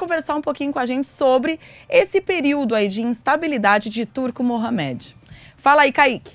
conversar um pouquinho com a gente sobre esse período aí de instabilidade de Turco Mohamed. Fala aí, Kaique.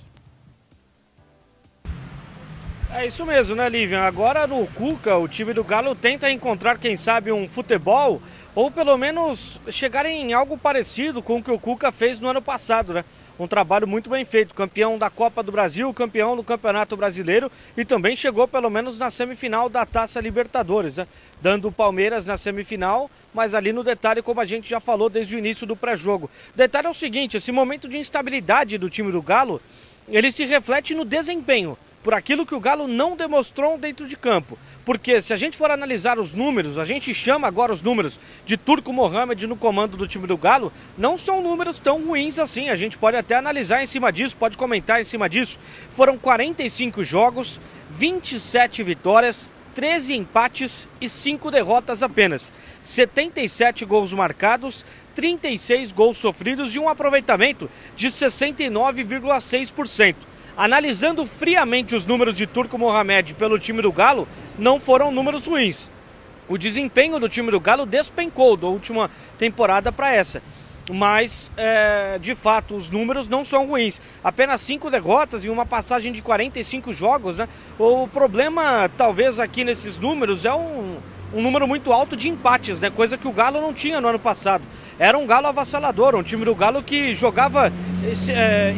É isso mesmo, né, Lívia? Agora no Cuca, o time do Galo tenta encontrar, quem sabe, um futebol ou pelo menos chegar em algo parecido com o que o Cuca fez no ano passado, né? Um trabalho muito bem feito, campeão da Copa do Brasil, campeão do Campeonato Brasileiro e também chegou pelo menos na semifinal da Taça Libertadores, né? Dando o Palmeiras na semifinal, mas ali no detalhe, como a gente já falou desde o início do pré-jogo. O detalhe é o seguinte, esse momento de instabilidade do time do Galo, ele se reflete no desempenho, por aquilo que o Galo não demonstrou dentro de campo. Porque se a gente for analisar os números, a gente chama agora os números de Turco Mohamed no comando do time do Galo, não são números tão ruins assim. A gente pode até analisar em cima disso, pode comentar em cima disso. Foram 45 jogos, 27 vitórias, 13 empates e 5 derrotas apenas. 77 gols marcados, 36 gols sofridos e um aproveitamento de 69,6%. Analisando friamente os números de Turco Mohamed pelo time do Galo, não foram números ruins. O desempenho do time do Galo despencou da última temporada para essa. Mas, de fato, os números não são ruins. Apenas 5 derrotas e uma passagem de 45 jogos, né? O problema, talvez, aqui nesses números é um número muito alto de empates, né? Coisa que o Galo não tinha no ano passado. Era um Galo avassalador, um time do Galo que jogava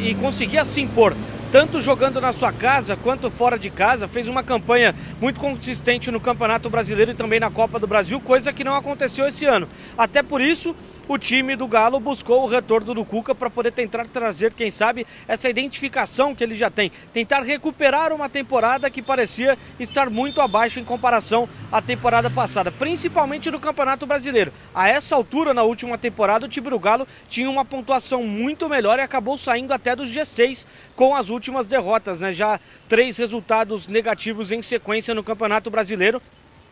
e conseguia se impor, tanto jogando na sua casa quanto fora de casa. Fez uma campanha muito consistente no Campeonato Brasileiro e também na Copa do Brasil, coisa que não aconteceu esse ano. Até por isso, o time do Galo buscou o retorno do Cuca para poder tentar trazer, quem sabe, essa identificação que ele já tem. Tentar recuperar uma temporada que parecia estar muito abaixo em comparação à temporada passada, principalmente no Campeonato Brasileiro. A essa altura, na última temporada, o time do Galo tinha uma pontuação muito melhor e acabou saindo até dos G6 com as últimas derrotas, né? Já 3 resultados negativos em sequência no Campeonato Brasileiro,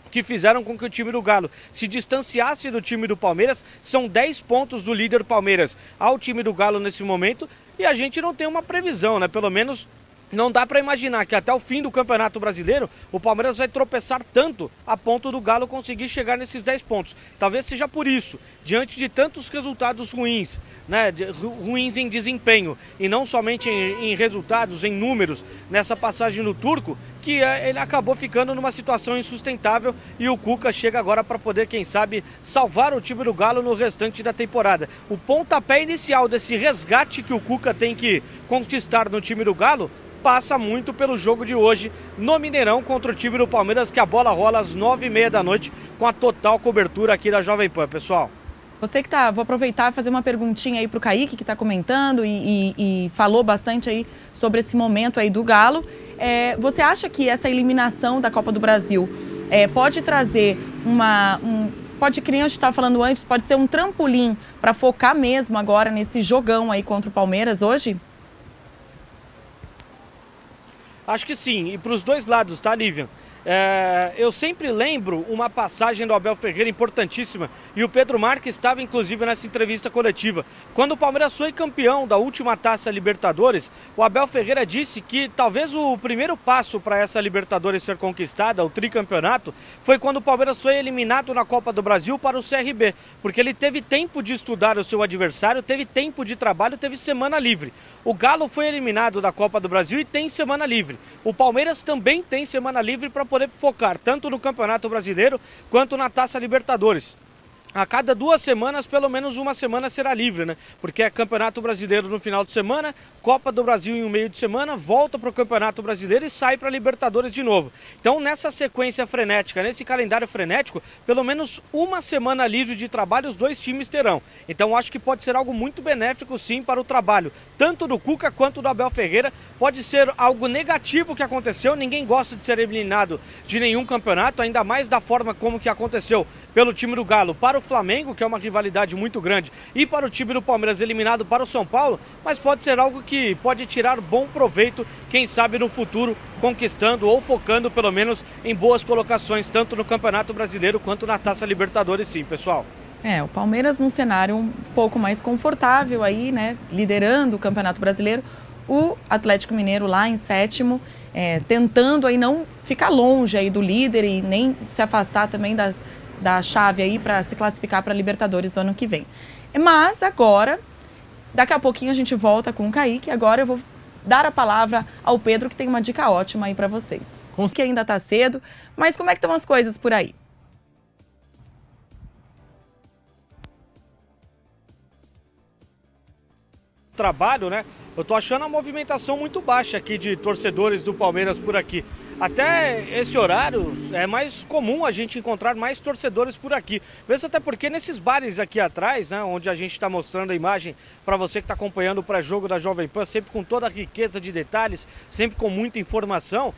que fizeram com que o time do Galo se distanciasse do time do Palmeiras. São 10 pontos do líder Palmeiras ao time do Galo nesse momento e a gente não tem uma previsão, né? Pelo menos não dá para imaginar que até o fim do Campeonato Brasileiro o Palmeiras vai tropeçar tanto a ponto do Galo conseguir chegar nesses 10 pontos. Talvez seja por isso, diante de tantos resultados ruins, né, ruins em desempenho e não somente em resultados, em números, nessa passagem no Turco, que ele acabou ficando numa situação insustentável e o Cuca chega agora para poder, quem sabe, salvar o time do Galo no restante da temporada. O pontapé inicial desse resgate que o Cuca tem que conquistar no time do Galo passa muito pelo jogo de hoje no Mineirão contra o time do Palmeiras, que a bola rola às 9h30 da noite com a total cobertura aqui da Jovem Pan, pessoal. Você que vou aproveitar e fazer uma perguntinha aí pro Kaique, que está comentando e falou bastante aí sobre esse momento aí do Galo. Você acha que essa eliminação da Copa do Brasil pode trazer pode, que nem a gente estava falando antes, pode ser um trampolim para focar mesmo agora nesse jogão aí contra o Palmeiras hoje? Acho que sim, e para os dois lados, tá, Lívia? Eu sempre lembro uma passagem do Abel Ferreira importantíssima, e o Pedro Marques estava inclusive nessa entrevista coletiva. Quando o Palmeiras foi campeão da última Taça Libertadores, o Abel Ferreira disse que talvez o primeiro passo para essa Libertadores ser conquistada, o tricampeonato, foi quando o Palmeiras foi eliminado na Copa do Brasil para o CRB, porque ele teve tempo de estudar o seu adversário, teve tempo de trabalho, teve semana livre. O Galo foi eliminado da Copa do Brasil e tem semana livre. O Palmeiras também tem semana livre para poder focar tanto no Campeonato Brasileiro quanto na Taça Libertadores. A cada 2 semanas, pelo menos uma semana será livre, né? Porque é Campeonato Brasileiro no final de semana, Copa do Brasil em um meio de semana, volta para o Campeonato Brasileiro e sai para a Libertadores de novo. Então, nessa sequência frenética, nesse calendário frenético, pelo menos uma semana livre de trabalho os dois times terão. Então, acho que pode ser algo muito benéfico, sim, para o trabalho, tanto do Cuca quanto do Abel Ferreira. Pode ser algo negativo que aconteceu, ninguém gosta de ser eliminado de nenhum campeonato, ainda mais da forma como que aconteceu pelo time do Galo para o Flamengo, que é uma rivalidade muito grande, e para o time do Palmeiras eliminado para o São Paulo, mas pode ser algo que pode tirar bom proveito, quem sabe no futuro, conquistando ou focando pelo menos em boas colocações, tanto no Campeonato Brasileiro quanto na Taça Libertadores, sim, pessoal. O Palmeiras num cenário um pouco mais confortável aí, né, liderando o Campeonato Brasileiro, o Atlético Mineiro lá em 7º, tentando aí não ficar longe aí do líder e nem se afastar também da chave aí para se classificar para a Libertadores do ano que vem. Mas agora, daqui a pouquinho a gente volta com o Kaique. Agora eu vou dar a palavra ao Pedro, que tem uma dica ótima aí para vocês. Que ainda está cedo, mas como é que estão as coisas por aí? Trabalho, né? Eu tô achando a movimentação muito baixa aqui de torcedores do Palmeiras por aqui. Até esse horário é mais comum a gente encontrar mais torcedores por aqui. Mesmo até porque nesses bares aqui atrás, né, onde a gente está mostrando a imagem para você que está acompanhando o pré-jogo da Jovem Pan, sempre com toda a riqueza de detalhes, sempre com muita informação,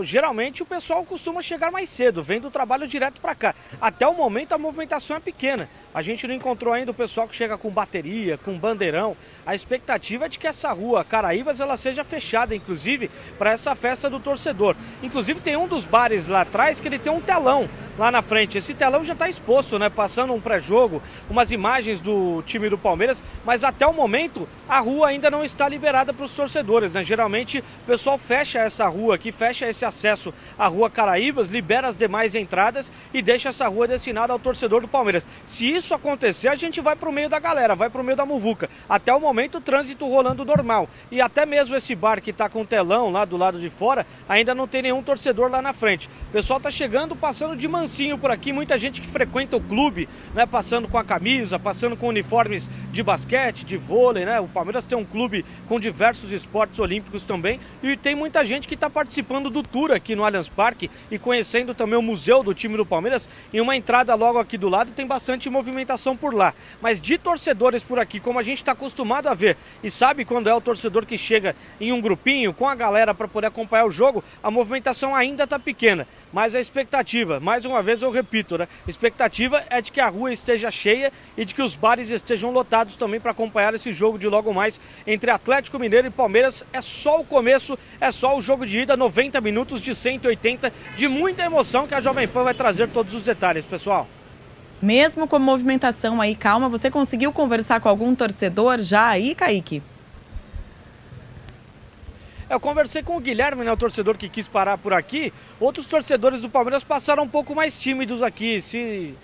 geralmente o pessoal costuma chegar mais cedo, vem do trabalho direto para cá. Até o momento a movimentação é pequena. A gente não encontrou ainda o pessoal que chega com bateria, com bandeirão. A expectativa é de que essa rua Caraíbas ela seja fechada, inclusive, para essa festa do torcedor. Inclusive tem um dos bares lá atrás que ele tem um telão lá na frente. Esse telão já está exposto, né? Passando um pré-jogo, umas imagens do time do Palmeiras, mas até o momento a rua ainda não está liberada para os torcedores, né? Geralmente o pessoal fecha essa rua aqui, fecha esse acesso à rua Caraíbas, libera as demais entradas e deixa essa rua destinada ao torcedor do Palmeiras. Se isso acontecer, a gente vai para o meio da galera, vai para o meio da muvuca. Até o momento o trânsito rolando normal. E até mesmo esse bar que está com telão lá do lado de fora, ainda não tem nenhum torcedor lá na frente. O pessoal está chegando, passando de mansinho por aqui, muita gente que frequenta o clube, né, passando com a camisa, passando com uniformes de basquete, de vôlei, né? O Palmeiras tem um clube com diversos esportes olímpicos também e tem muita gente que está participando do tour aqui no Allianz Parque e conhecendo também o museu do time do Palmeiras. Em uma entrada logo aqui do lado tem bastante movimentação por lá, mas de torcedores por aqui, como a gente está acostumado a ver e sabe quando é o torcedor que chega em um grupinho com a galera para poder acompanhar o jogo, a movimentação ainda está pequena, mas a expectativa, mais uma vez eu repito, né? A expectativa é de que a rua esteja cheia e de que os bares estejam lotados também para acompanhar esse jogo de logo mais entre Atlético Mineiro e Palmeiras. É só o começo, é só o jogo de ida, 90 minutos de 180, de muita emoção que a Jovem Pan vai trazer todos os detalhes, pessoal. Mesmo com a movimentação aí calma, você conseguiu conversar com algum torcedor já aí, Kaique? Eu conversei com o Guilherme, né, o torcedor que quis parar por aqui. Outros torcedores do Palmeiras passaram um pouco mais tímidos aqui, se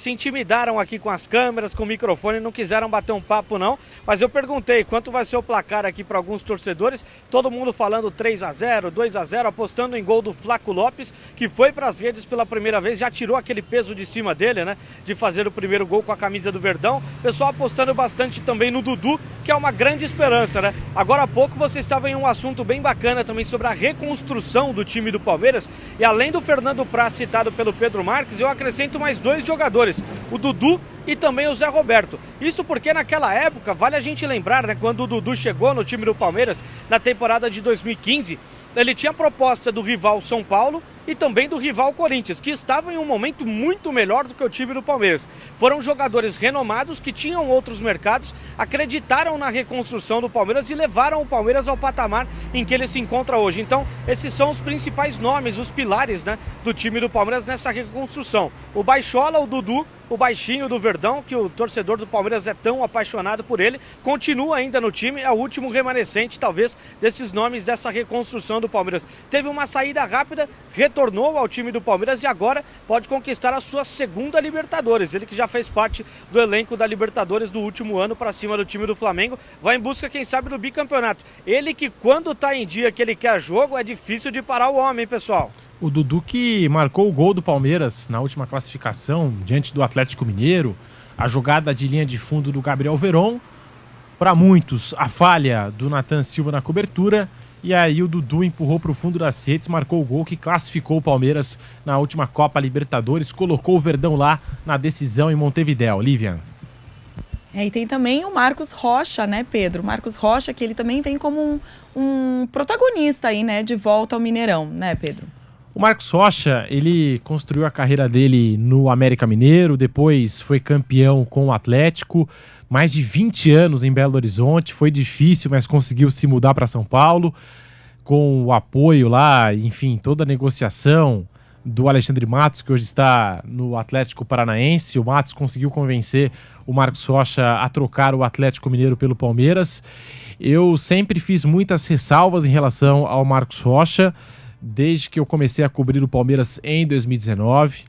intimidaram aqui com as câmeras, com o microfone, não quiseram bater um papo não. Mas eu perguntei quanto vai ser o placar aqui para alguns torcedores, todo mundo falando 3-0, 2-0, apostando em gol do Flaco Lopes, que foi para as redes pela primeira vez, já tirou aquele peso de cima dele, né, de fazer o primeiro gol com a camisa do Verdão. Pessoal apostando bastante também no Dudu, que é uma grande esperança, né? Agora há pouco você estava em um assunto bem bacana também sobre a reconstrução do time do Palmeiras, e além do Fernando Praz citado pelo Pedro Marques, eu acrescento mais dois jogadores, o Dudu e também o Zé Roberto. Isso porque naquela época, vale a gente lembrar, né, quando o Dudu chegou no time do Palmeiras na temporada de 2015, ele tinha a proposta do rival São Paulo e também do rival Corinthians, que estavam em um momento muito melhor do que o time do Palmeiras. Foram jogadores renomados que tinham outros mercados, acreditaram na reconstrução do Palmeiras e levaram o Palmeiras ao patamar em que ele se encontra hoje. Então, esses são os principais nomes, os pilares, né, do time do Palmeiras nessa reconstrução. O Baixola, o Dudu, o baixinho do Verdão, que o torcedor do Palmeiras é tão apaixonado por ele, continua ainda no time, é o último remanescente, talvez, desses nomes dessa reconstrução do Palmeiras. Teve uma saída rápida, retornou ao time do Palmeiras e agora pode conquistar a sua segunda Libertadores. Ele que já fez parte do elenco da Libertadores do último ano para cima do time do Flamengo, vai em busca, quem sabe, do bicampeonato. Ele que quando tá em dia que ele quer jogo, é difícil de parar o homem, pessoal. O Dudu que marcou o gol do Palmeiras na última classificação diante do Atlético Mineiro, a jogada de linha de fundo do Gabriel Veron, para muitos a falha do Nathan Silva na cobertura, e aí o Dudu empurrou para o fundo das redes, marcou o gol que classificou o Palmeiras na última Copa Libertadores, colocou o Verdão lá na decisão em Montevidéu. Lívia. E tem também o Marcos Rocha, né, Pedro? Marcos Rocha, que ele também vem como um protagonista aí, né, de volta ao Mineirão, né, Pedro? O Marcos Rocha, ele construiu a carreira dele no América Mineiro, depois foi campeão com o Atlético, mais de 20 anos em Belo Horizonte, foi difícil, mas conseguiu se mudar para São Paulo, com o apoio lá, enfim, toda a negociação do Alexandre Matos, que hoje está no Atlético Paranaense. O Matos conseguiu convencer o Marcos Rocha a trocar o Atlético Mineiro pelo Palmeiras. Eu sempre fiz muitas ressalvas em relação ao Marcos Rocha, desde que eu comecei a cobrir o Palmeiras em 2019.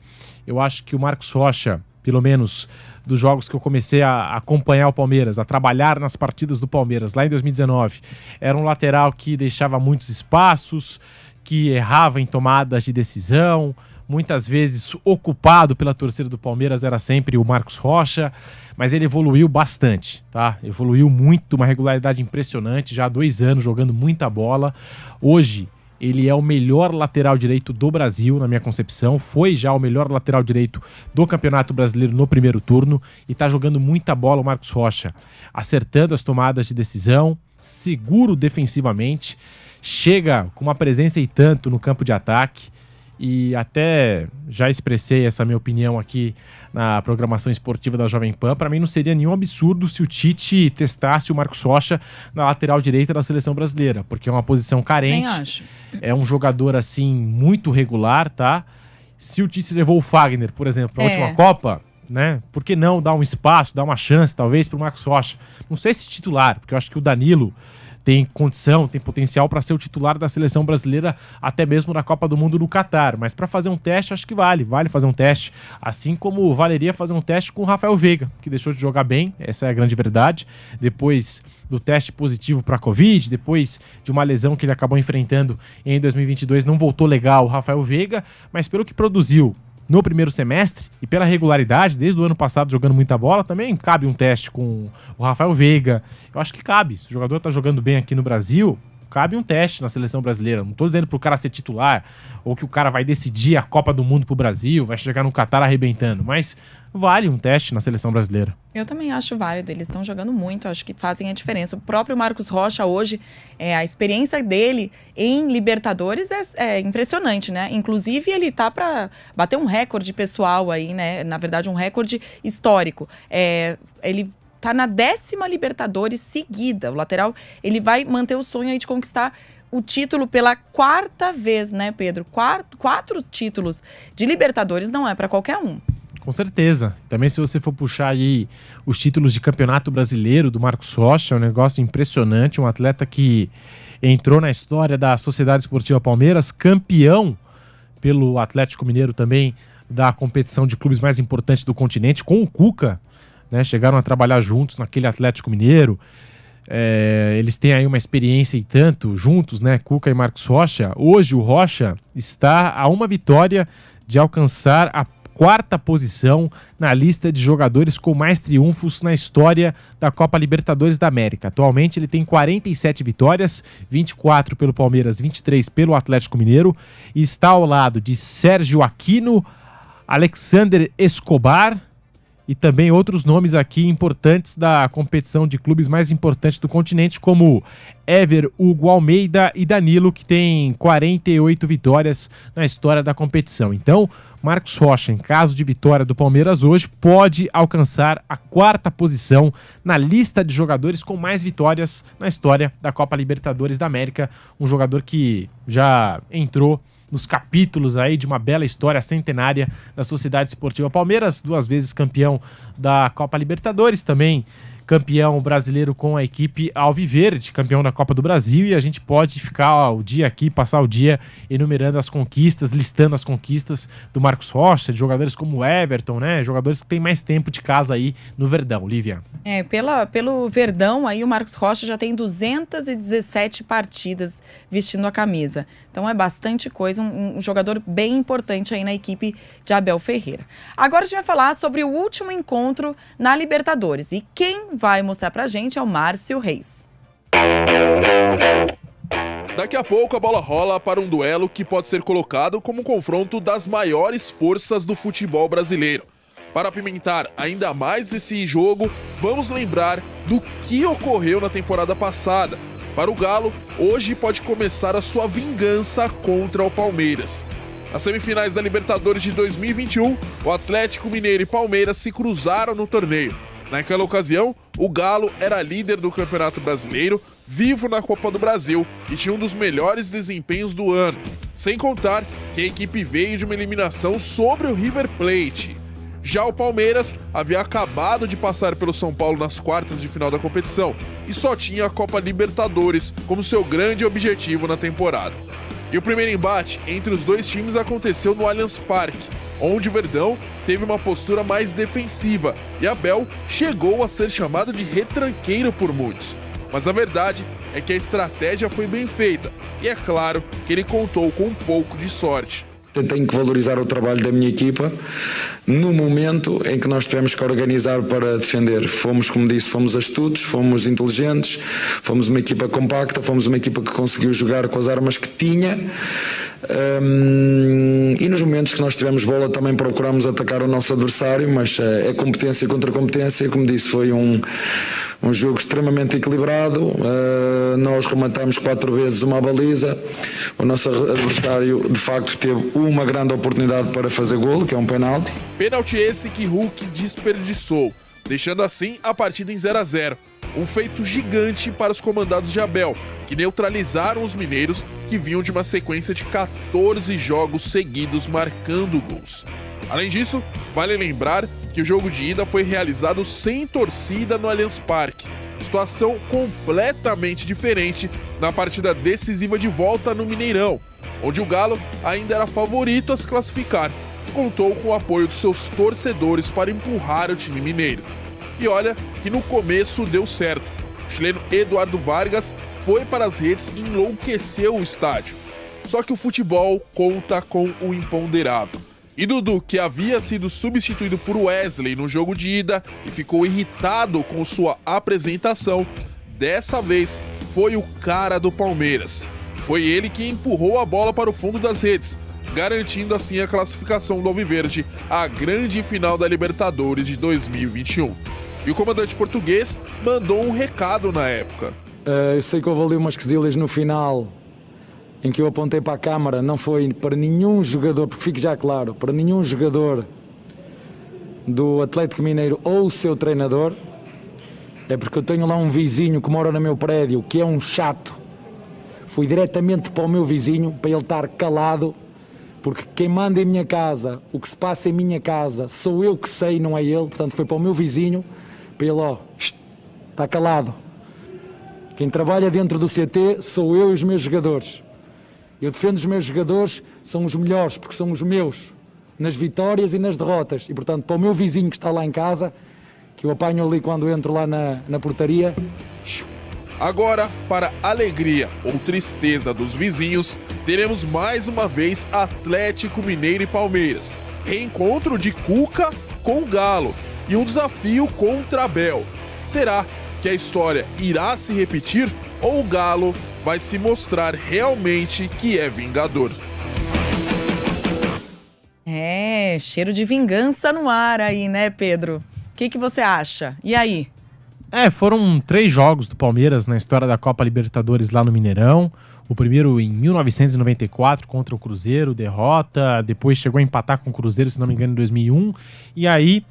Eu acho que o Marcos Rocha, pelo menos dos jogos que eu comecei a acompanhar o Palmeiras, a trabalhar nas partidas do Palmeiras lá em 2019, era um lateral que deixava muitos espaços, que errava em tomadas de decisão, muitas vezes ocupado pela torcida do Palmeiras era sempre o Marcos Rocha, mas ele evoluiu bastante, tá? Evoluiu muito, uma regularidade impressionante, já há 2 anos jogando muita bola. Hoje ele é o melhor lateral direito do Brasil, na minha concepção. Foi já o melhor lateral direito do Campeonato Brasileiro no primeiro turno e tá jogando muita bola o Marcos Rocha, acertando as tomadas de decisão, seguro defensivamente, chega com uma presença e tanto no campo de ataque. E até já expressei essa minha opinião aqui na programação esportiva da Jovem Pan. Para mim não seria nenhum absurdo se o Tite testasse o Marcos Rocha na lateral direita da seleção brasileira, porque é uma posição carente. Nem acho. É um jogador assim muito regular, tá? Se o Tite levou o Fagner, por exemplo, para a última Copa, né? Por que não dar um espaço, dar uma chance talvez para o Marcos Rocha? Não sei se titular, porque eu acho que o Danilo tem condição, tem potencial para ser o titular da seleção brasileira até mesmo na Copa do Mundo no Catar, mas para fazer um teste acho que vale fazer um teste, assim como valeria fazer um teste com o Rafael Veiga, que deixou de jogar bem, essa é a grande verdade, depois do teste positivo para a Covid, depois de uma lesão que ele acabou enfrentando em 2022, não voltou legal o Rafael Veiga, mas pelo que produziu no primeiro semestre, e pela regularidade, desde o ano passado jogando muita bola, também cabe um teste com o Rafael Veiga. Eu acho que cabe. Se o jogador tá jogando bem aqui no Brasil, cabe um teste na seleção brasileira. Não tô dizendo pro cara ser titular, ou que o cara vai decidir a Copa do Mundo pro Brasil, vai chegar no Catar arrebentando, mas vale um teste na seleção brasileira. Eu também acho válido, eles estão jogando muito, acho que fazem a diferença. O próprio Marcos Rocha hoje, a experiência dele em Libertadores é impressionante, né? Inclusive ele tá para bater um recorde pessoal aí, né? Na verdade um recorde histórico. Ele tá na 10ª Libertadores seguida. O lateral, ele vai manter o sonho aí de conquistar o título pela 4ª vez, né, Pedro? 4 títulos de Libertadores não é para qualquer um. Com certeza. Também se você for puxar aí os títulos de campeonato brasileiro do Marcos Rocha, é um negócio impressionante, um atleta que entrou na história da Sociedade Esportiva Palmeiras, campeão pelo Atlético Mineiro também da competição de clubes mais importante do continente, com o Cuca, né? Chegaram a trabalhar juntos naquele Atlético Mineiro. Eles têm aí uma experiência e tanto juntos, né? Cuca e Marcos Rocha. Hoje o Rocha está a uma vitória de alcançar a 4ª posição na lista de jogadores com mais triunfos na história da Copa Libertadores da América. Atualmente ele tem 47 vitórias, 24 pelo Palmeiras, 23 pelo Atlético Mineiro, e está ao lado de Sérgio Aquino, Alexander Escobar e também outros nomes aqui importantes da competição de clubes mais importantes do continente, como Éver Hugo Almeida e Danilo, que tem 48 vitórias na história da competição. Então, Marcos Rocha, em caso de vitória do Palmeiras hoje, pode alcançar a 4ª posição na lista de jogadores com mais vitórias na história da Copa Libertadores da América. Um jogador que já entrou nos capítulos aí de uma bela história centenária da Sociedade Esportiva Palmeiras, 2 vezes campeão da Copa Libertadores, também campeão brasileiro com a equipe Alviverde, campeão da Copa do Brasil, e a gente pode ficar o dia aqui, passar o dia enumerando as conquistas, listando as conquistas do Marcos Rocha, de jogadores como o Everton, né? Jogadores que têm mais tempo de casa aí no Verdão, Lívia. Pelo Verdão, aí o Marcos Rocha já tem 217 partidas vestindo a camisa. Então é bastante coisa, um jogador bem importante aí na equipe de Abel Ferreira. Agora a gente vai falar sobre o último encontro na Libertadores. E quem vai mostrar pra gente é o Márcio Reis. Daqui a pouco a bola rola para um duelo que pode ser colocado como um confronto das maiores forças do futebol brasileiro. Para apimentar ainda mais esse jogo, vamos lembrar do que ocorreu na temporada passada. Para o Galo, hoje pode começar a sua vingança contra o Palmeiras. Nas semifinais da Libertadores de 2021, o Atlético Mineiro e Palmeiras se cruzaram no torneio. Naquela ocasião, o Galo era líder do Campeonato Brasileiro, vivo na Copa do Brasil e tinha um dos melhores desempenhos do ano. Sem contar que a equipe veio de uma eliminação sobre o River Plate. Já o Palmeiras havia acabado de passar pelo São Paulo nas quartas de final da competição e só tinha a Copa Libertadores como seu grande objetivo na temporada. E o primeiro embate entre os dois times aconteceu no Allianz Parque, onde Verdão teve uma postura mais defensiva e Abel chegou a ser chamado de retranqueiro por muitos. Mas a verdade é que a estratégia foi bem feita e é claro que ele contou com um pouco de sorte. Tenho que valorizar o trabalho da minha equipa no momento em que nós tivemos que organizar para defender. Fomos, como disse, fomos astutos, fomos inteligentes, fomos uma equipa compacta, fomos uma equipa que conseguiu jogar com as armas que tinha. E nos momentos que nós tivemos bola também procuramos atacar o nosso adversário, mas é competência contra competência. Como disse, foi um jogo extremamente equilibrado. Nós rematamos 4 vezes uma baliza. O nosso adversário de facto teve uma grande oportunidade para fazer golo, que é um penalti. Pênalti esse que Hulk desperdiçou, deixando assim a partida em 0-0. Um feito gigante para os comandados de Abel, que neutralizaram os mineiros que vinham de uma sequência de 14 jogos seguidos marcando gols. Além disso, vale lembrar que o jogo de ida foi realizado sem torcida no Allianz Parque. Situação completamente diferente na partida decisiva de volta no Mineirão, onde o Galo ainda era favorito a se classificar e contou com o apoio dos seus torcedores para empurrar o time mineiro. E olha que no começo deu certo. O chileno Eduardo Vargas foi para as redes e enlouqueceu o estádio. Só que o futebol conta com o imponderável. E Dudu, que havia sido substituído por Wesley no jogo de ida e ficou irritado com sua apresentação, dessa vez foi o cara do Palmeiras. Foi ele que empurrou a bola para o fundo das redes, garantindo assim a classificação do Alviverde à grande final da Libertadores de 2021. E o comandante português mandou um recado na época. Eu sei que houve ali umas quesilhas no final em que eu apontei para a câmara, não foi para nenhum jogador, porque fique já claro, para nenhum jogador do Atlético Mineiro ou o seu treinador, é porque eu tenho lá um vizinho que mora no meu prédio, que é um chato. Fui diretamente para o meu vizinho, para ele estar calado, porque quem manda em minha casa, o que se passa em minha casa, sou eu que sei, não é ele. Portanto, foi para o meu vizinho, para ele, está calado. Quem trabalha dentro do CT sou eu e os meus jogadores. Eu defendo os meus jogadores, são os melhores, porque são os meus, nas vitórias e nas derrotas. E, portanto, para o meu vizinho que está lá em casa, que eu apanho ali quando entro lá na portaria. Agora, para alegria ou tristeza dos vizinhos, teremos mais uma vez Atlético Mineiro e Palmeiras. Reencontro de Cuca com o Galo e um desafio contra Abel. Será que a história irá se repetir ou o Galo vai se mostrar realmente que é vingador? É, cheiro de vingança no ar aí, né, Pedro? O que você acha? E aí? Foram 3 jogos do Palmeiras na história da Copa Libertadores lá no Mineirão. O primeiro em 1994 contra o Cruzeiro, derrota. Depois chegou a empatar com o Cruzeiro, se não me engano, em 2001. E aí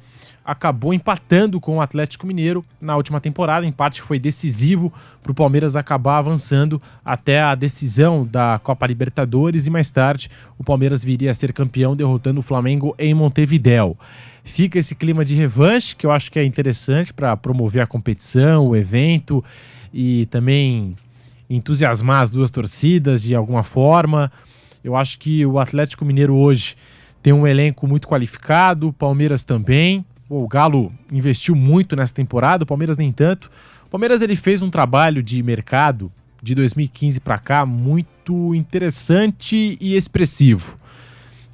acabou empatando com o Atlético Mineiro na última temporada. Empate que foi decisivo para o Palmeiras acabar avançando até a decisão da Copa Libertadores. E mais tarde o Palmeiras viria a ser campeão derrotando o Flamengo em Montevidéu. Fica esse clima de revanche, que eu acho que é interessante para promover a competição, o evento e também entusiasmar as duas torcidas de alguma forma. Eu acho que o Atlético Mineiro hoje tem um elenco muito qualificado, o Palmeiras também. O Galo investiu muito nessa temporada, o Palmeiras nem tanto. O Palmeiras ele fez um trabalho de mercado de 2015 para cá muito interessante e expressivo.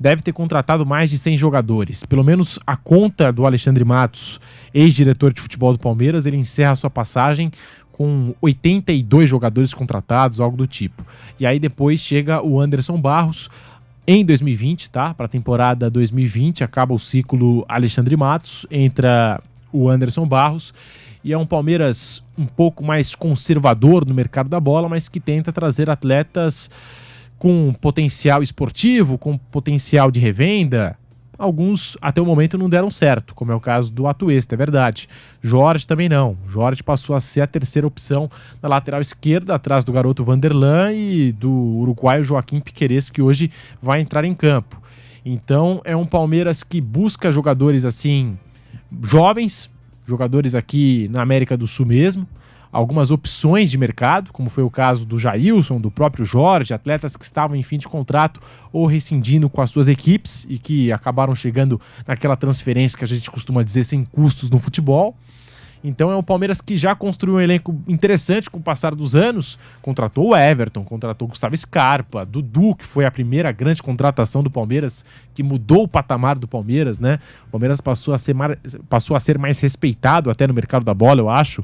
Deve ter contratado mais de 100 jogadores. Pelo menos a conta do Alexandre Matos, ex-diretor de futebol do Palmeiras, ele encerra sua passagem com 82 jogadores contratados, algo do tipo. E aí depois chega o Anderson Barros em 2020, tá? Para a temporada 2020, acaba o ciclo Alexandre Matos, entra o Anderson Barros, e é um Palmeiras um pouco mais conservador no mercado da bola, mas que tenta trazer atletas com potencial esportivo, com potencial de revenda. Alguns até o momento não deram certo, como é o caso do Atuesta, é verdade. Jorge também não. Jorge passou a ser a terceira opção na lateral esquerda, atrás do garoto Vanderlan e do uruguaio Joaquim Piquerez, que hoje vai entrar em campo. Então é um Palmeiras que busca jogadores assim jovens, jogadores aqui na América do Sul mesmo, algumas opções de mercado, como foi o caso do Jailson, do próprio Jorge, atletas que estavam em fim de contrato ou rescindindo com as suas equipes e que acabaram chegando naquela transferência que a gente costuma dizer sem custos no futebol. Então é o Palmeiras que já construiu um elenco interessante com o passar dos anos, contratou o Everton, contratou o Gustavo Scarpa, Dudu, que foi a primeira grande contratação do Palmeiras, que mudou o patamar do Palmeiras, né? O Palmeiras passou a ser mais respeitado até no mercado da bola, eu acho,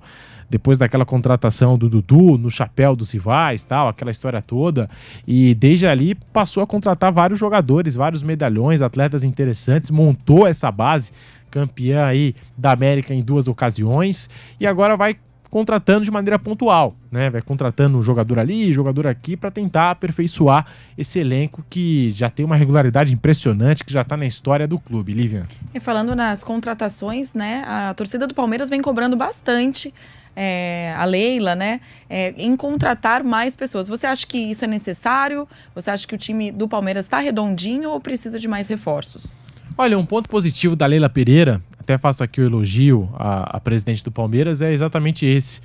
depois daquela contratação do Dudu, no chapéu dos rivais, tal, aquela história toda, e desde ali passou a contratar vários jogadores, vários medalhões, atletas interessantes, montou essa base, campeã aí da América em 2 ocasiões, e agora vai contratando de maneira pontual, né? Vai contratando um jogador ali, jogador aqui, para tentar aperfeiçoar esse elenco que já tem uma regularidade impressionante, que já está na história do clube, Lívia. E falando nas contratações, né? A torcida do Palmeiras vem cobrando bastante a Leila, né? Em contratar mais pessoas. Você acha que isso é necessário? Você acha que o time do Palmeiras está redondinho ou precisa de mais reforços? Olha, um ponto positivo da Leila Pereira, até faço aqui o elogio à presidente do Palmeiras, é exatamente esse.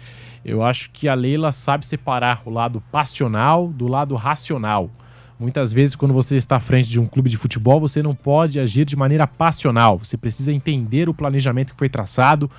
Eu acho que a Leila sabe separar o lado passional do lado racional. Muitas vezes, quando você está à frente de um clube de futebol, você não pode agir de maneira passional. Você precisa entender o planejamento que foi traçado,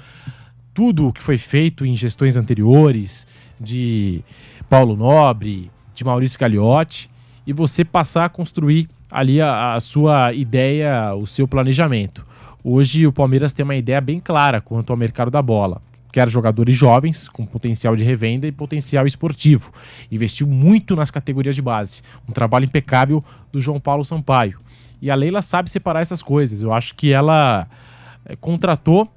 tudo o que foi feito em gestões anteriores, de Paulo Nobre, de Maurício Gagliotti, e você passar a construir ali a sua ideia, o seu planejamento. Hoje o Palmeiras tem uma ideia bem clara quanto ao mercado da bola. Quer jogadores jovens, com potencial de revenda e potencial esportivo. Investiu muito nas categorias de base. Um trabalho impecável do João Paulo Sampaio. E a Leila sabe separar essas coisas. Eu acho que ela contratou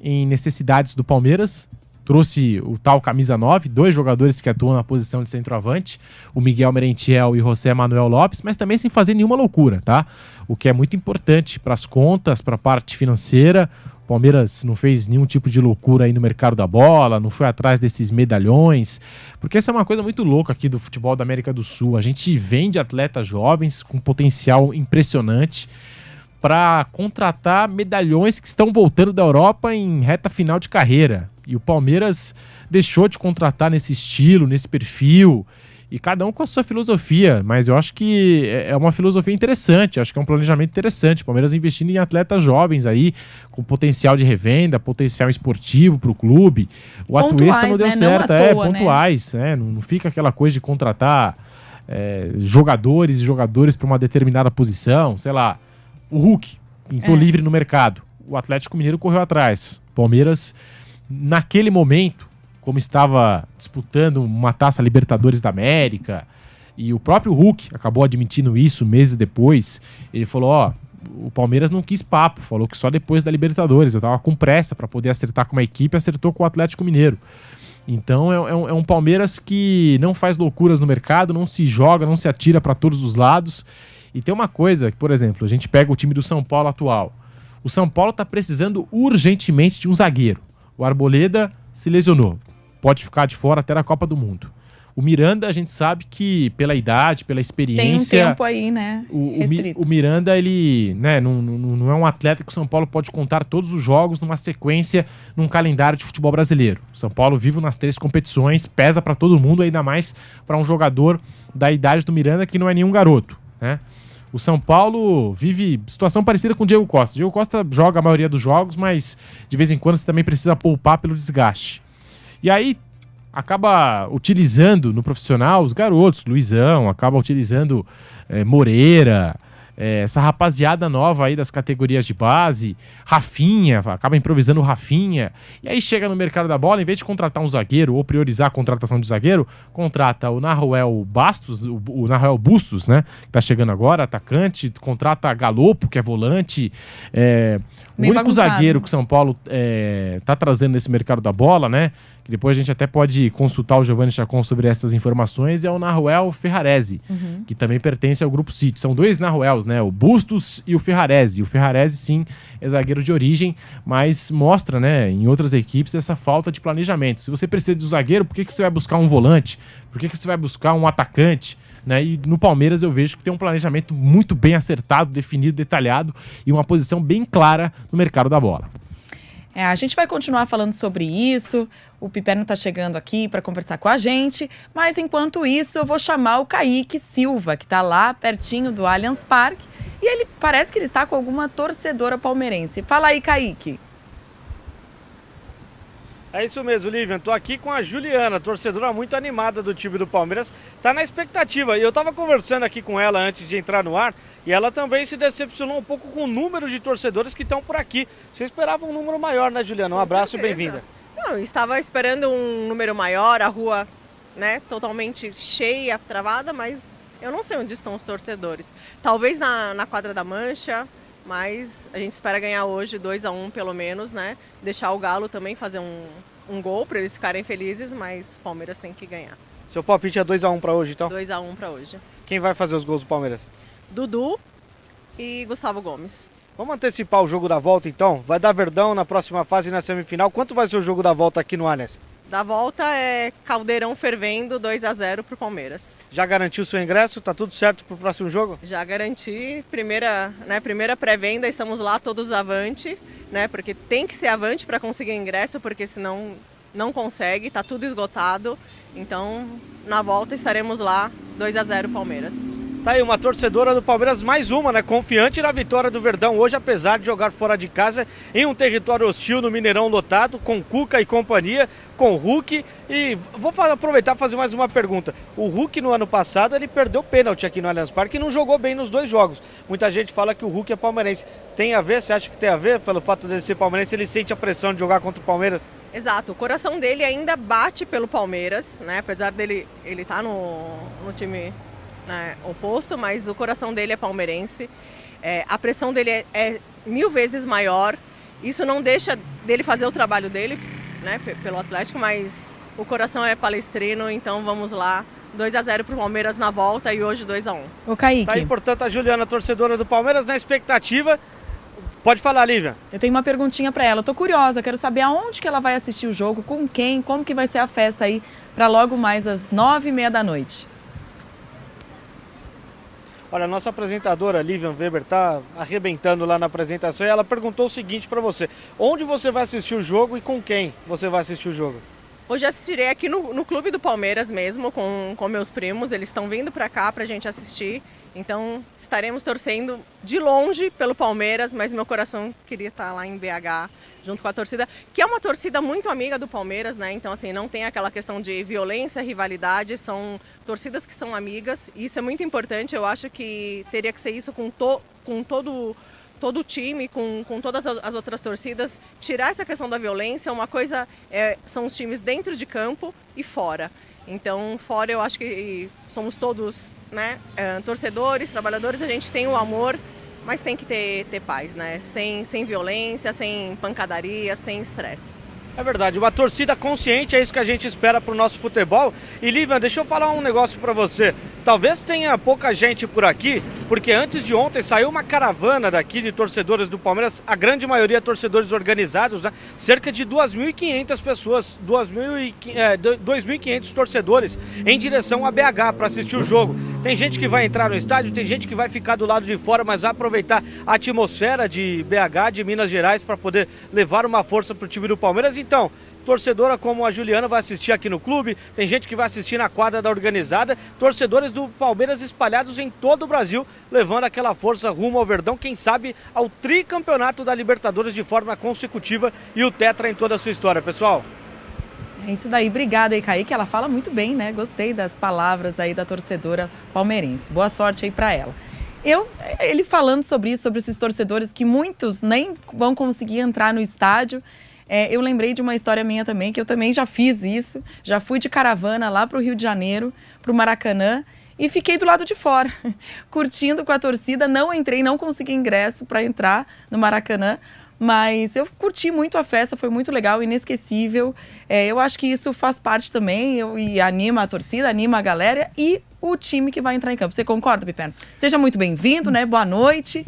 em necessidades do Palmeiras, trouxe o tal camisa 9, 2 jogadores que atuam na posição de centroavante, o Miguel Merentiel e o José Manuel Lopes, mas também sem fazer nenhuma loucura, tá? O que é muito importante para as contas, para a parte financeira. O Palmeiras não fez nenhum tipo de loucura aí no mercado da bola, não foi atrás desses medalhões, porque essa é uma coisa muito louca aqui do futebol da América do Sul. A gente vende atletas jovens com potencial impressionante para contratar medalhões que estão voltando da Europa em reta final de carreira. E o Palmeiras deixou de contratar nesse estilo, nesse perfil, e cada um com a sua filosofia, mas eu acho que é uma filosofia interessante, acho que é um planejamento interessante. O Palmeiras investindo em atletas jovens aí, com potencial de revenda, potencial esportivo para o clube. O Atuesta não deu certo, pontuais, né? Não fica aquela coisa de contratar jogadores e jogadores para uma determinada posição, sei lá, o Hulk pintou livre no mercado, o Atlético Mineiro correu atrás, o Palmeiras naquele momento, como estava disputando uma Taça Libertadores da América, e o próprio Hulk acabou admitindo isso meses depois, ele falou, o Palmeiras não quis papo, falou que só depois da Libertadores, eu tava com pressa para poder acertar com uma equipe, acertou com o Atlético Mineiro. Então é um Palmeiras que não faz loucuras no mercado, não se joga, não se atira para todos os lados. E tem uma coisa, por exemplo, a gente pega o time do São Paulo atual. O São Paulo está precisando urgentemente de um zagueiro. O Arboleda se lesionou, pode ficar de fora até a Copa do Mundo. O Miranda, a gente sabe que pela idade, pela experiência... Tem um tempo aí, né, restrito. O Miranda, ele não é um atleta que o São Paulo pode contar todos os jogos numa sequência, num calendário de futebol brasileiro. O São Paulo vive nas 3 competições, pesa para todo mundo, ainda mais para um jogador da idade do Miranda, que não é nenhum garoto, né? O São Paulo vive situação parecida com o Diego Costa. O Diego Costa joga a maioria dos jogos, mas de vez em quando você também precisa poupar pelo desgaste. E aí acaba utilizando no profissional os garotos, Luizão, acaba utilizando Moreira, essa rapaziada nova aí das categorias de base, Rafinha, acaba improvisando o Rafinha, e aí chega no mercado da bola, em vez de contratar um zagueiro ou priorizar a contratação de zagueiro, contrata o Nahuel Bustos, né, que tá chegando agora, atacante, contrata Galopo, que é volante, o único zagueiro que o São Paulo tá trazendo nesse mercado da bola, né, que depois a gente até pode consultar o Giovanni Chacon sobre essas informações, é o Nahuel Ferrarese, que também pertence ao Grupo City. São 2 Nahuels, né? O Bustos e o Ferrarese. O Ferrarese, sim, é zagueiro de origem, mas mostra, né, em outras equipes, essa falta de planejamento. Se você precisa de um zagueiro, por que você vai buscar um volante? Por que você vai buscar um atacante? Né? E no Palmeiras eu vejo que tem um planejamento muito bem acertado, definido, detalhado e uma posição bem clara no mercado da bola. A gente vai continuar falando sobre isso. O Piperno está chegando aqui para conversar com a gente. Mas, enquanto isso, eu vou chamar o Kaique Silva, que está lá pertinho do Allianz Parque. E ele parece que ele está com alguma torcedora palmeirense. Fala aí, Kaique. É isso mesmo, Lívia. Estou aqui com a Juliana, torcedora muito animada do time do Palmeiras. Está na expectativa. E eu estava conversando aqui com ela antes de entrar no ar. E ela também se decepcionou um pouco com o número de torcedores que estão por aqui. Você esperava um número maior, né, Juliana? Um abraço e bem-vinda. Não, eu estava esperando um número maior, a rua, né, totalmente cheia, travada, mas eu não sei onde estão os torcedores. Talvez na quadra da Mancha, mas a gente espera ganhar hoje 2-1 pelo menos, né? Deixar o Galo também fazer um gol para eles ficarem felizes, mas o Palmeiras tem que ganhar. Seu palpite é 2-1 para hoje, então? 2-1 para hoje. Quem vai fazer os gols do Palmeiras? Dudu e Gustavo Gomes. Vamos antecipar o jogo da volta, então? Vai dar Verdão na próxima fase na semifinal. Quanto vai ser o jogo da volta aqui no Allianz? Da volta é Caldeirão fervendo, 2-0 pro Palmeiras. Já garantiu seu ingresso? Tá tudo certo pro próximo jogo? Já garanti, primeira pré-venda, estamos lá todos avante, né? Porque tem que ser avante para conseguir ingresso, porque senão não consegue, tá tudo esgotado. Então, na volta estaremos lá, 2-0 Palmeiras. Tá aí, uma torcedora do Palmeiras, mais uma, né? Confiante na vitória do Verdão hoje, apesar de jogar fora de casa em um território hostil no Mineirão lotado, com Cuca e companhia, com Hulk. E vou aproveitar e fazer mais uma pergunta. O Hulk, no ano passado, ele perdeu pênalti aqui no Allianz Parque e não jogou bem nos 2 jogos. Muita gente fala que o Hulk é palmeirense. Tem a ver? Você acha que tem a ver? Pelo fato dele ser palmeirense, ele sente a pressão de jogar contra o Palmeiras? Exato, o coração dele ainda bate pelo Palmeiras, né? Apesar dele ele tá no time, né, oposto, mas o coração dele é palmeirense. A pressão dele é 1000 vezes maior. Isso não deixa dele fazer o trabalho dele, né, pelo Atlético, mas o coração é palestrino, então vamos lá. 2-0 pro Palmeiras na volta e hoje 2-1. Ô, Kaique. Tá aí, portanto, a Juliana, torcedora do Palmeiras, na expectativa. Pode falar, Lívia. Eu tenho uma perguntinha para ela. Eu tô curiosa, quero saber aonde que ela vai assistir o jogo, com quem, como que vai ser a festa aí para logo mais às 9h30 da noite. Olha, a nossa apresentadora, Lívia Weber, está arrebentando lá na apresentação e ela perguntou o seguinte para você. Onde você vai assistir o jogo e com quem você vai assistir o jogo? Hoje assistirei aqui no Clube do Palmeiras mesmo, com meus primos. Eles estão vindo para cá para a gente assistir. Então estaremos torcendo de longe pelo Palmeiras, mas meu coração queria estar lá em BH junto com a torcida, que é uma torcida muito amiga do Palmeiras, né? Então assim, não tem aquela questão de violência, rivalidade, são torcidas que são amigas. E isso é muito importante, eu acho que teria que ser isso com todo o time, com todas as outras torcidas, tirar essa questão da violência. Uma coisa são os times dentro de campo e fora. Então, fora eu acho que somos todos, né, torcedores, trabalhadores, a gente tem o amor, mas tem que ter paz, né? Sem violência, sem pancadaria, sem estresse. É verdade, uma torcida consciente, é isso que a gente espera pro nosso futebol. E Lívia, deixa eu falar um negócio para você. Talvez tenha pouca gente por aqui, porque antes de ontem saiu uma caravana daqui de torcedores do Palmeiras, a grande maioria torcedores organizados, né? Cerca de 2.500 pessoas, 2.500 torcedores em direção a BH para assistir o jogo. Tem gente que vai entrar no estádio, tem gente que vai ficar do lado de fora, mas vai aproveitar a atmosfera de BH, de Minas Gerais, para poder levar uma força pro time do Palmeiras. Então, torcedora como a Juliana vai assistir aqui no clube, tem gente que vai assistir na quadra da organizada, torcedores do Palmeiras espalhados em todo o Brasil, levando aquela força rumo ao Verdão, quem sabe ao tricampeonato da Libertadores de forma consecutiva e o tetra em toda a sua história, pessoal. É isso daí, obrigada aí, Kaique, ela fala muito bem, né? Gostei das palavras aí da torcedora palmeirense. Boa sorte aí para ela. Ele falando sobre isso, sobre esses torcedores que muitos nem vão conseguir entrar no estádio. Eu lembrei de uma história minha também, que eu também já fiz isso. Já fui de caravana lá para o Rio de Janeiro, para o Maracanã, e fiquei do lado de fora, curtindo com a torcida. Não entrei, não consegui ingresso para entrar no Maracanã, mas eu curti muito a festa, foi muito legal, inesquecível. Eu acho que isso faz parte também, e anima a torcida, anima a galera e o time que vai entrar em campo. Você concorda, Piperno? Seja muito bem-vindo, né? Boa noite.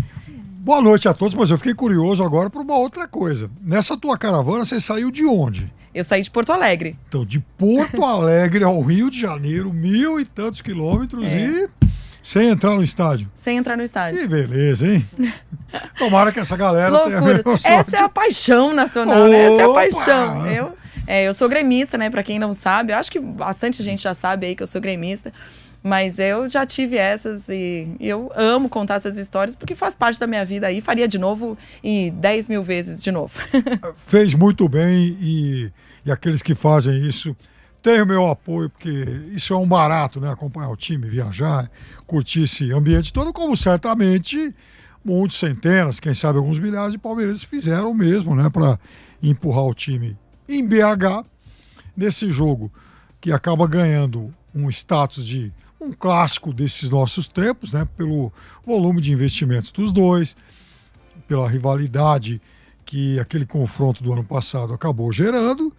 Boa noite a todos, mas eu fiquei curioso agora por uma outra coisa. Nessa tua caravana, você saiu de onde? Eu saí de Porto Alegre. Então, de Porto Alegre ao Rio de Janeiro, 1.000 e tantos quilômetros e Sem entrar no estádio. Sem entrar no estádio. Que beleza, hein? Tomara que essa galera tenha a mesma sorte. Essa é a paixão nacional, né? Essa é a Opa! paixão. Eu sou gremista, né? Pra quem não sabe, eu acho que bastante gente já sabe aí que eu sou gremista. Mas eu já tive essas e eu amo contar essas histórias porque faz parte da minha vida aí. Faria de novo e 10 mil vezes de novo. Fez muito bem e aqueles que fazem isso têm o meu apoio, porque isso é um barato, né? Acompanhar o time, viajar, curtir esse ambiente todo, como certamente muitos, centenas, quem sabe alguns milhares de palmeirenses fizeram o mesmo, né? Para empurrar o time em BH nesse jogo que acaba ganhando um status de um clássico desses nossos tempos, né? Pelo volume de investimentos dos dois, pela rivalidade que aquele confronto do ano passado acabou gerando,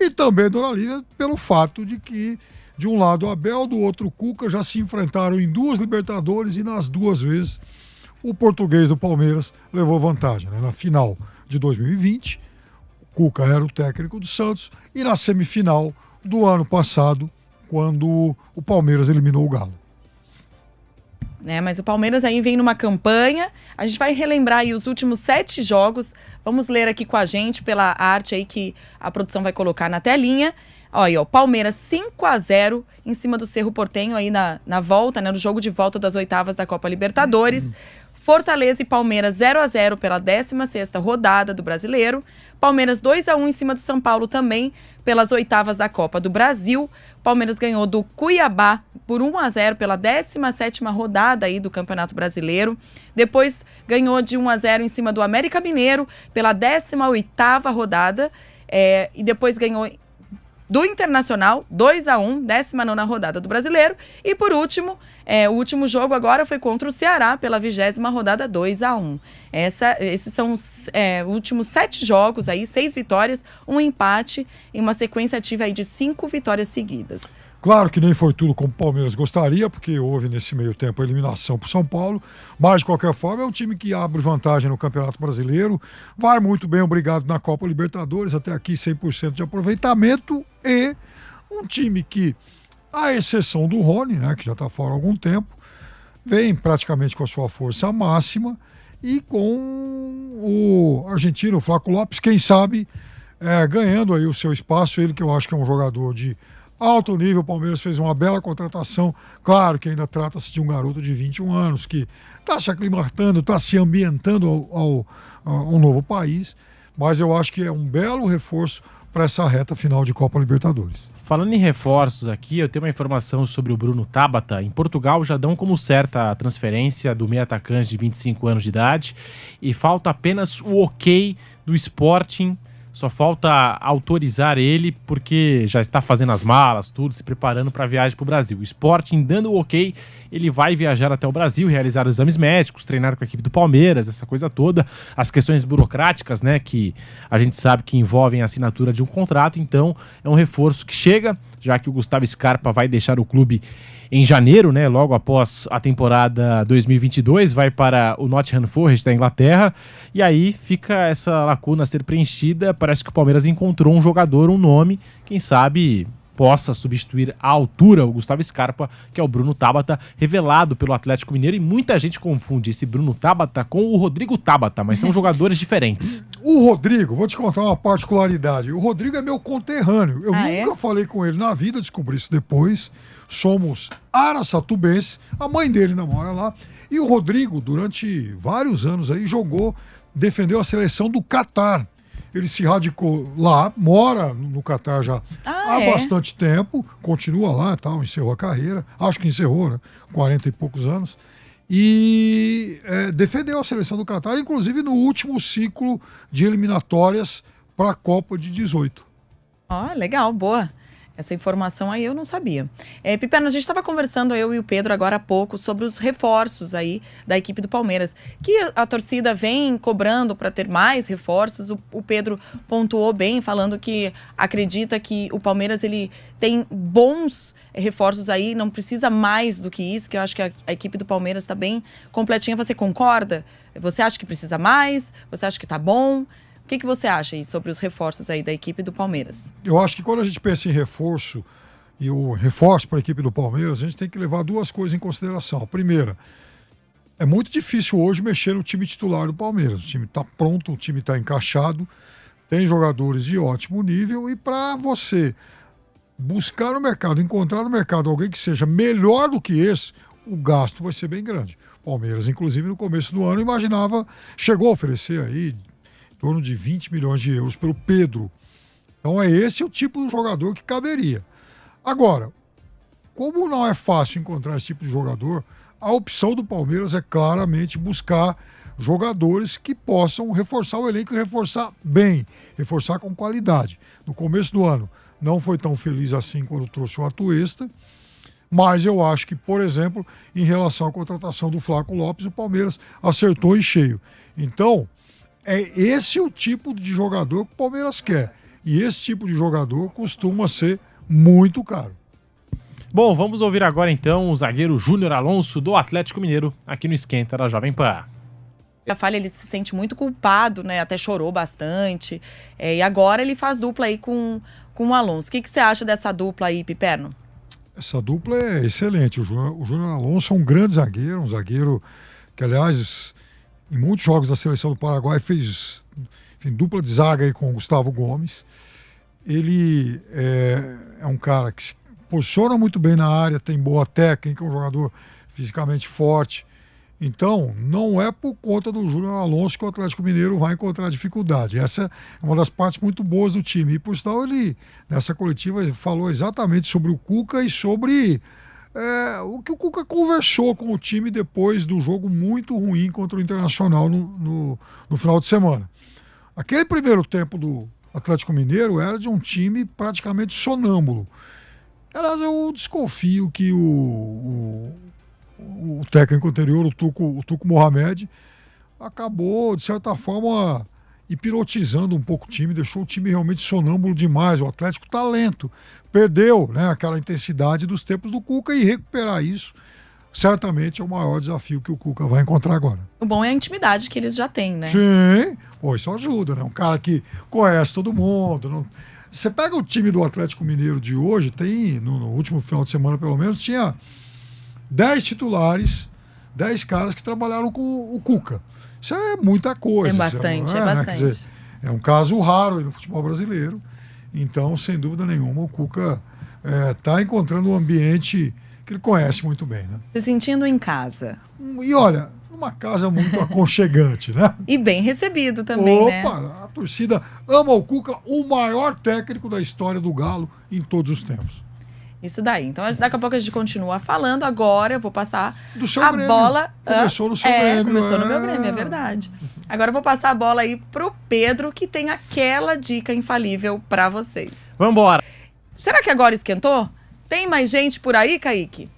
e também, dona Lívia, pelo fato de que, de um lado, o Abel, do outro, o Cuca, já se enfrentaram em 2 Libertadores e nas 2 vezes o português do Palmeiras levou vantagem, né? Na final de 2020, o Cuca era o técnico do Santos, e na semifinal do ano passado, quando o Palmeiras eliminou o Galo. Mas o Palmeiras aí vem numa campanha, a gente vai relembrar aí os últimos 7 jogos, vamos ler aqui com a gente pela arte aí que a produção vai colocar na telinha. Olha, o Palmeiras 5-0 em cima do Cerro Porteño aí na volta, né, no jogo de volta das oitavas da Copa Libertadores. Fortaleza e Palmeiras 0-0 pela 16ª rodada do Brasileiro. Palmeiras 2-1 em cima do São Paulo também pelas oitavas da Copa do Brasil. Palmeiras ganhou do Cuiabá por 1-0 pela 17ª rodada aí do Campeonato Brasileiro. Depois ganhou de 1-0 em cima do América Mineiro pela 18ª rodada. E depois ganhou do Internacional, 2-1, 19ª rodada do Brasileiro. E por último, o último jogo agora foi contra o Ceará, pela 20ª rodada, 2-1. Esses são os últimos 7 jogos, aí, 6 vitórias, 1 empate e uma sequência ativa aí de 5 vitórias seguidas. Claro que nem foi tudo como o Palmeiras gostaria, porque houve nesse meio tempo a eliminação para o São Paulo, mas de qualquer forma é um time que abre vantagem no Campeonato Brasileiro, vai muito bem, obrigado, na Copa Libertadores, até aqui 100% de aproveitamento, e um time que, à exceção do Rony, né, que já está fora há algum tempo, vem praticamente com a sua força máxima e com o argentino, o Flaco Lopes, quem sabe ganhando aí o seu espaço, ele que eu acho que é um jogador de alto nível. O Palmeiras fez uma bela contratação, claro que ainda trata-se de um garoto de 21 anos que está se aclimatando, está se ambientando ao novo país, mas eu acho que é um belo reforço para essa reta final de Copa Libertadores. Falando em reforços aqui, eu tenho uma informação sobre o Bruno Tabata. Em Portugal já dão como certa a transferência do meio atacante de 25 anos de idade e falta apenas o ok do Sporting. Só falta autorizar ele porque já está fazendo as malas, tudo, se preparando para a viagem para o Brasil. O Sporting dando o ok, ele vai viajar até o Brasil, realizar os exames médicos, treinar com a equipe do Palmeiras, essa coisa toda. As questões burocráticas, né, que a gente sabe que envolvem a assinatura de um contrato. Então, é um reforço que chega, já que o Gustavo Scarpa vai deixar o clube em janeiro, né, logo após a temporada 2022, vai para o Nottingham Forest da Inglaterra, e aí fica essa lacuna a ser preenchida. Parece que o Palmeiras encontrou um jogador, um nome, quem sabe possa substituir à altura o Gustavo Scarpa, que é o Bruno Tabata, revelado pelo Atlético Mineiro, e muita gente confunde esse Bruno Tabata com o Rodrigo Tabata, mas são jogadores diferentes. O Rodrigo, vou te contar uma particularidade, o Rodrigo é meu conterrâneo, eu nunca falei com ele na vida, descobri isso depois. Somos araçatubenses, a mãe dele namora lá, e o Rodrigo, durante vários anos aí, defendeu a seleção do Catar. Ele se radicou lá, mora no Catar já há bastante tempo, continua lá, tal, encerrou a carreira, acho que encerrou, né, 40 e poucos anos, e defendeu a seleção do Catar, inclusive no último ciclo de eliminatórias para a Copa de 18. Legal, boa. Essa informação aí eu não sabia. Pipeno, a gente estava conversando, eu e o Pedro, agora há pouco, sobre os reforços aí da equipe do Palmeiras, que a torcida vem cobrando para ter mais reforços. O Pedro pontuou bem, falando que acredita que o Palmeiras ele tem bons reforços aí, não precisa mais do que isso, que eu acho que a equipe do Palmeiras está bem completinha. Você concorda? Você acha que precisa mais? Você acha que está bom? O que você acha aí sobre os reforços aí da equipe do Palmeiras? Eu acho que quando a gente pensa em reforço, e o reforço para a equipe do Palmeiras, a gente tem que levar duas coisas em consideração. A primeira, é muito difícil hoje mexer no time titular do Palmeiras. O time está pronto, o time está encaixado, tem jogadores de ótimo nível, e para você buscar no mercado, encontrar no mercado alguém que seja melhor do que esse, o gasto vai ser bem grande. O Palmeiras, inclusive, no começo do ano, chegou a oferecer aí em torno de 20 milhões de euros pelo Pedro. Então é esse o tipo de jogador que caberia. Agora, como não é fácil encontrar esse tipo de jogador, a opção do Palmeiras é claramente buscar jogadores que possam reforçar o elenco e reforçar bem, reforçar com qualidade. No começo do ano não foi tão feliz assim quando trouxe o Atuesta, mas eu acho que, por exemplo, em relação à contratação do Flaco Lopes, o Palmeiras acertou em cheio. Então, é esse o tipo de jogador que o Palmeiras quer. E esse tipo de jogador costuma ser muito caro. Bom, vamos ouvir agora então o zagueiro Júnior Alonso do Atlético Mineiro, aqui no Esquenta da Jovem Pan. A falha, ele se sente muito culpado, né? Até chorou bastante. E agora ele faz dupla aí com o Alonso. O que você acha dessa dupla aí, Piperno? Essa dupla é excelente. O Júnior Alonso é um grande zagueiro, um zagueiro que, aliás, em muitos jogos da seleção do Paraguai fez dupla de zaga aí com o Gustavo Gomes. Ele é um cara que se posiciona muito bem na área, tem boa técnica, é um jogador fisicamente forte. Então, não é por conta do Júnior Alonso que o Atlético Mineiro vai encontrar dificuldade. Essa é uma das partes muito boas do time. E, por sinal, ele, nessa coletiva, falou exatamente sobre o Cuca e sobre o que o Cuca conversou com o time depois do jogo muito ruim contra o Internacional no final de semana. Aquele primeiro tempo do Atlético Mineiro era de um time praticamente sonâmbulo. Aliás, eu desconfio que o técnico anterior, o Tuco Mohamed, acabou, de certa forma, hipnotizando um pouco o time, deixou o time realmente sonâmbulo demais. O Atlético tá lento, perdeu, né, aquela intensidade dos tempos do Cuca, e recuperar isso certamente é o maior desafio que o Cuca vai encontrar agora. O bom é a intimidade que eles já têm, né? Sim, pô, isso ajuda, né? Um cara que conhece todo mundo. Não... Você pega o time do Atlético Mineiro de hoje, tem, no último final de semana pelo menos, tinha 10 titulares, 10 caras que trabalharam com o Cuca. Isso é muita coisa. É bastante, é bastante. Né? Quer dizer, é um caso raro aí no futebol brasileiro. Então, sem dúvida nenhuma, o Cuca está encontrando um ambiente que ele conhece muito bem, né? Se sentindo em casa. E olha, uma casa muito aconchegante, né? E bem recebido também, né? A torcida ama o Cuca, o maior técnico da história do Galo em todos os tempos. Isso daí. Então, daqui a pouco a gente continua falando. Agora eu vou passar do seu a Grêmio. bola... Começou no seu Grêmio. Começou no meu Grêmio, é verdade. Agora eu vou passar a bola aí pro Pedro, que tem aquela dica infalível para vocês. Vambora! Será que agora esquentou? Tem mais gente por aí, Kaique?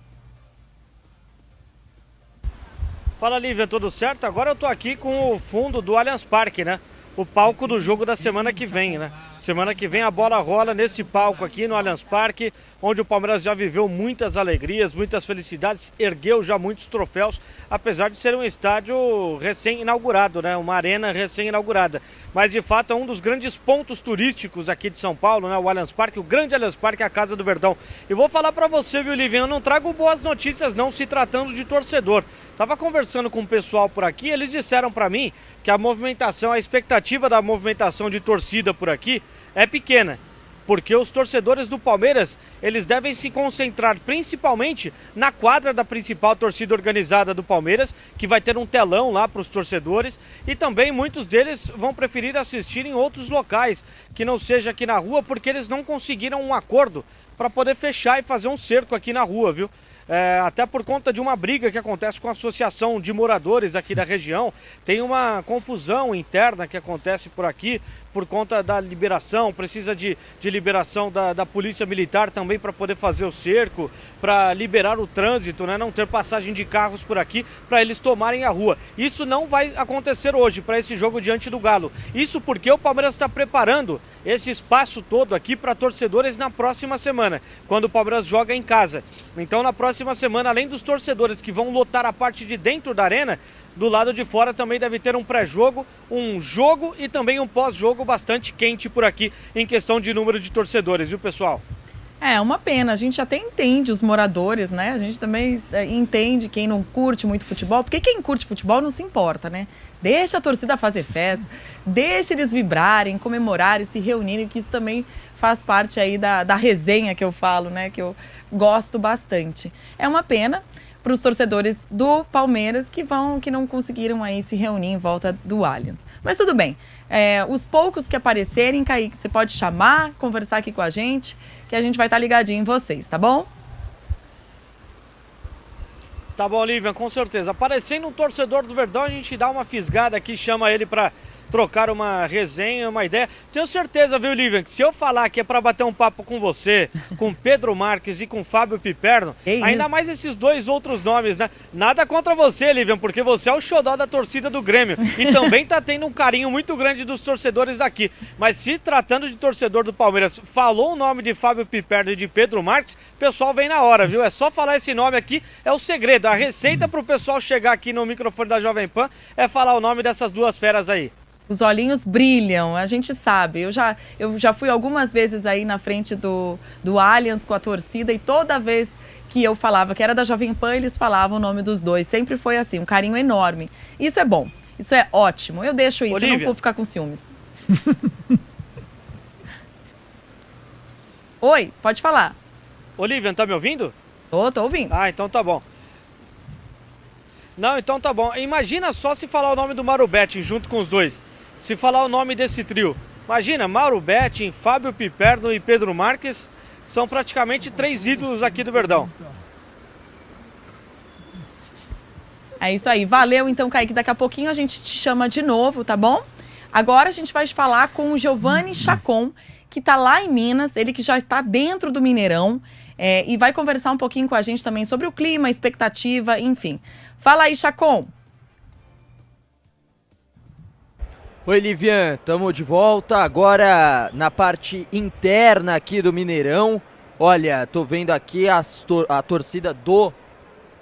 Fala, Lívia, tudo certo? Agora eu tô aqui com o fundo do Allianz Parque, né? O palco do jogo da semana que vem, né? Semana que vem a bola rola nesse palco aqui no Allianz Parque, onde o Palmeiras já viveu muitas alegrias, muitas felicidades, ergueu já muitos troféus, apesar de ser um estádio recém-inaugurado, né? Uma arena recém-inaugurada. Mas, de fato, é um dos grandes pontos turísticos aqui de São Paulo, né? O Allianz Parque, o grande Allianz Parque, a Casa do Verdão. E vou falar pra você, viu, Livinho? Eu não trago boas notícias, não, se tratando de torcedor. Tava conversando com o pessoal por aqui, eles disseram pra mim que a movimentação, a expectativa da movimentação de torcida por aqui é pequena. Porque os torcedores do Palmeiras, eles devem se concentrar principalmente na quadra da principal torcida organizada do Palmeiras, que vai ter um telão lá para os torcedores, e também muitos deles vão preferir assistir em outros locais, que não seja aqui na rua, porque eles não conseguiram um acordo para poder fechar e fazer um cerco aqui na rua, viu? Até por conta de uma briga que acontece com a associação de moradores aqui da região. Tem uma confusão interna que acontece por aqui por conta da liberação, precisa de liberação da polícia militar também para poder fazer o cerco, para liberar o trânsito, né? Não ter passagem de carros por aqui para eles tomarem a rua. Isso não vai acontecer hoje para esse jogo diante do Galo. Isso porque o Palmeiras está preparando esse espaço todo aqui para torcedores na próxima semana, quando o Palmeiras joga em casa. Então, na próxima semana, além dos torcedores que vão lotar a parte de dentro da arena, do lado de fora também deve ter um pré-jogo, um jogo e também um pós-jogo bastante quente por aqui em questão de número de torcedores, viu, pessoal? É uma pena, a gente até entende os moradores, né? A gente também entende quem não curte muito futebol, porque quem curte futebol não se importa, né? Deixa a torcida fazer festa, deixa eles vibrarem, comemorarem, se reunirem, que isso também faz parte aí da resenha que eu falo, né? Que eu gosto bastante. É uma pena para os torcedores do Palmeiras que não conseguiram aí se reunir em volta do Allianz. Mas tudo bem, os poucos que aparecerem, Kaique, você pode chamar, conversar aqui com a gente, que a gente vai estar ligadinho em vocês, tá bom? Tá bom, Lívia, com certeza. Aparecendo um torcedor do Verdão, a gente dá uma fisgada aqui, chama ele pra trocar uma resenha, uma ideia. Tenho certeza, viu, Lívia, que se eu falar que é pra bater um papo com você, com Pedro Marques e com Fábio Piperno, ainda mais esses dois outros nomes, né? Nada contra você, Lívia, porque você é o xodó da torcida do Grêmio e também tá tendo um carinho muito grande dos torcedores daqui. Mas se tratando de torcedor do Palmeiras, falou o nome de Fábio Piperno e de Pedro Marques, o pessoal vem na hora, viu? É só falar esse nome aqui, é o segredo. A receita pro pessoal chegar aqui no microfone da Jovem Pan é falar o nome dessas duas feras aí. Os olhinhos brilham, a gente sabe. Eu já fui algumas vezes aí na frente do Allianz com a torcida e toda vez que eu falava que era da Jovem Pan, eles falavam o nome dos dois. Sempre foi assim, um carinho enorme. Isso é bom, isso é ótimo. Eu deixo isso, Olívia. eu não vou ficar com ciúmes. Oi, pode falar. Olívia, tá me ouvindo? Tô ouvindo. Ah, então tá bom. Não, então tá bom. Imagina só se falar o nome do Mauro Betting junto com os dois. Se falar o nome desse trio. Imagina, Mauro Betting, Fábio Piperno e Pedro Marques são praticamente 3 ídolos aqui do Verdão. É isso aí. Valeu então, Kaique. Daqui a pouquinho a gente te chama de novo, tá bom? Agora a gente vai falar com o Giovanni Chacon, que tá lá em Minas, ele que já está dentro do Mineirão, e vai conversar um pouquinho com a gente também sobre o clima, expectativa, enfim. Fala aí, Chacon. Oi, Livian, estamos de volta agora na parte interna aqui do Mineirão. Olha, tô vendo aqui a torcida do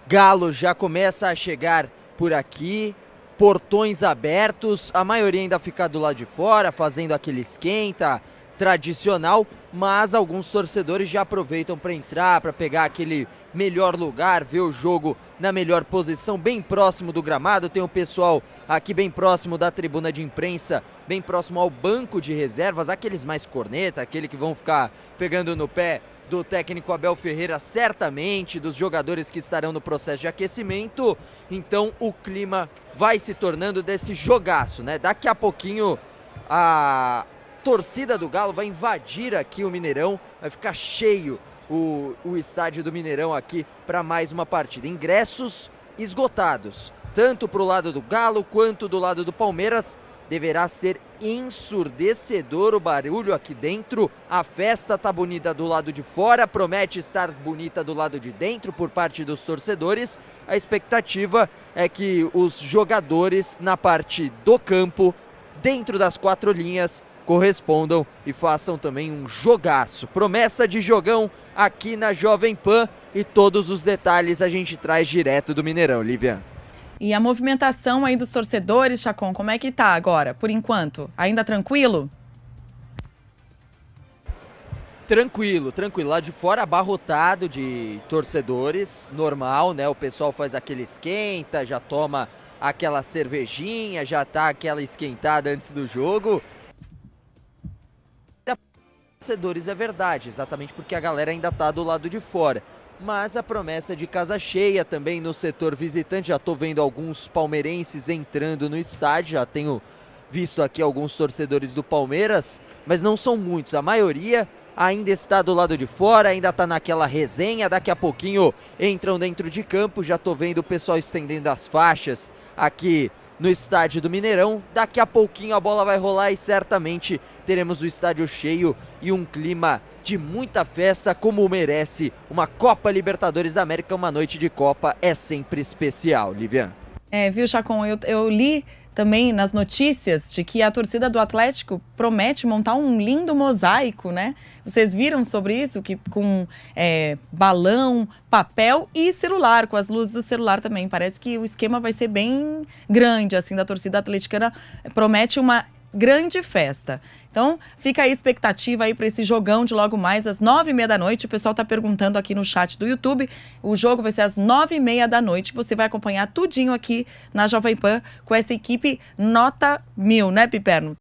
Galo já começa a chegar por aqui, portões abertos, a maioria ainda fica do lado de fora, fazendo aquele esquenta tradicional, mas alguns torcedores já aproveitam para entrar, para pegar aquele melhor lugar, ver o jogo na melhor posição, bem próximo do gramado. Tem o pessoal aqui bem próximo da tribuna de imprensa, bem próximo ao banco de reservas, aqueles mais corneta, aquele que vão ficar pegando no pé do técnico Abel Ferreira, certamente, dos jogadores que estarão no processo de aquecimento. Então o clima vai se tornando desse jogaço, né? Daqui a pouquinho a torcida do Galo vai invadir aqui o Mineirão, vai ficar cheio o estádio do Mineirão aqui para mais uma partida. Ingressos esgotados, tanto para o lado do Galo quanto do lado do Palmeiras. Deverá ser ensurdecedor o barulho aqui dentro. A festa tá bonita do lado de fora, promete estar bonita do lado de dentro por parte dos torcedores. A expectativa é que os jogadores na parte do campo, dentro das 4 linhas, correspondam e façam também um jogaço. Promessa de jogão aqui na Jovem Pan, e todos os detalhes a gente traz direto do Mineirão, Lívia. E a movimentação aí dos torcedores, Chacon, como é que tá agora, por enquanto? Ainda tranquilo? Tranquilo. Lá de fora abarrotado de torcedores, normal, né? O pessoal faz aquele esquenta, já toma aquela cervejinha, já tá aquela esquentada antes do jogo. Torcedores é verdade, exatamente porque a galera ainda tá do lado de fora. Mas a promessa de casa cheia também no setor visitante. Já tô vendo alguns palmeirenses entrando no estádio, já tenho visto aqui alguns torcedores do Palmeiras, mas não são muitos, a maioria ainda está do lado de fora, ainda tá naquela resenha. Daqui a pouquinho entram dentro de campo, já tô vendo o pessoal estendendo as faixas aqui no estádio do Mineirão. Daqui a pouquinho a bola vai rolar e certamente teremos o estádio cheio e um clima de muita festa, como merece uma Copa Libertadores da América. Uma noite de Copa é sempre especial, Livian. Viu, Chacon? Eu li também nas notícias de que a torcida do Atlético promete montar um lindo mosaico, né? Vocês viram sobre isso? Que com balão, papel e celular, com as luzes do celular também. Parece que o esquema vai ser bem grande, assim, da torcida atleticana. Promete uma grande festa. Então, fica aí a expectativa aí para esse jogão de logo mais às 9h30 da noite. O pessoal está perguntando aqui no chat do YouTube. O jogo vai ser às 9h30 da noite. Você vai acompanhar tudinho aqui na Jovem Pan com essa equipe nota 1000, né, Piperno?